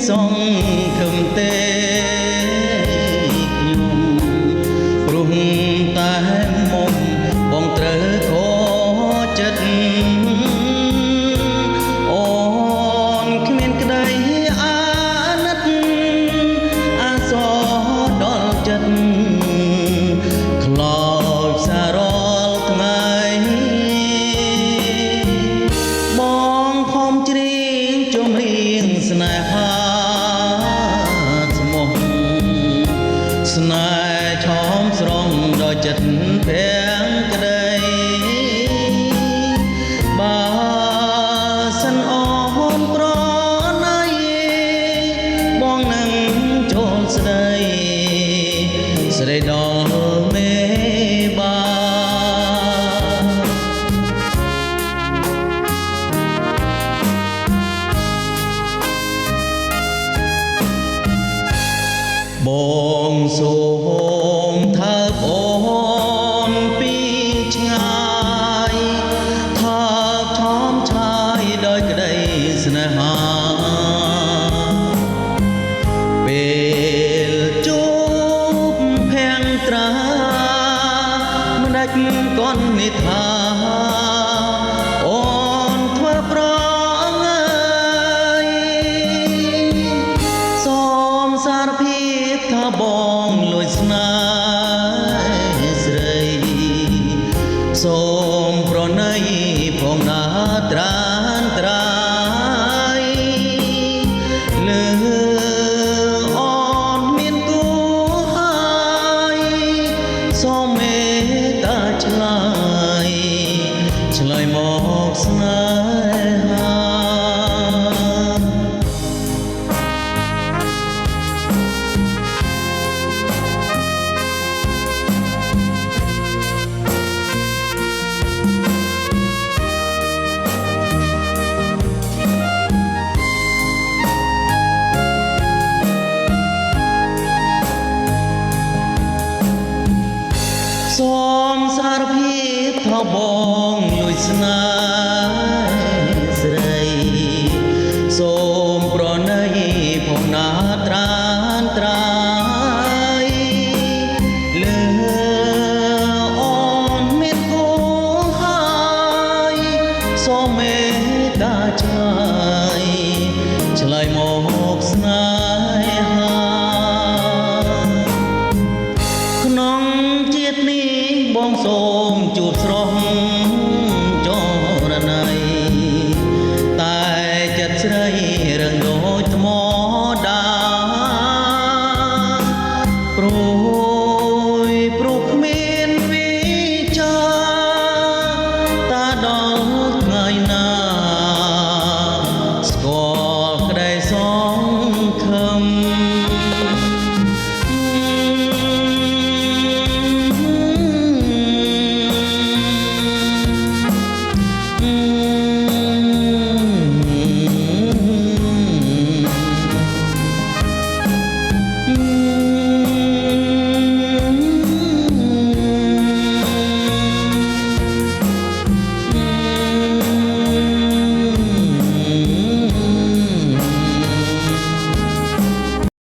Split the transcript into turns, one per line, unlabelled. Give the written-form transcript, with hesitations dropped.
សងខឹមទេខ្ញុំព្រោះតែមុំបងត្រូវខកចិត្តអូនគ្មានក្តីអាណិតអាសដល់ចិត្តខ្លោចសារល់ថ្ងៃបងខំច្រៀងជំរៀងស្នេហាស្មោះស្នេហ៍ឆោមស្រង់ដល់ចិត្តភាំងក្តីបើសិនអូនប្រណីបងនឹងចូលស្ដីស្រីដល់មេបាបងសូមថាអូនពីឆ្ងាយថាថមឆាយដោយក្តីស្នេហាពេលជួបភាំងត្រាមិនដាច់កននិថាអូនធ្វើប្រងើយសូមសារភាពថាបងលួចស្នេហ៍ស្រីសូមប្រណីផងណាត្រានត្រាយលើអូនមានគូហើយសូមមេត្តាឆ្លើយមកស្នេហា សូមសារភាពថាបងលួចស្នេហ៍ស្រីសូមប្រណីផងណាត្រានត្រាយលើអូនមានគូហើយសូមមេត្តាឆ្លើយមកស្នេ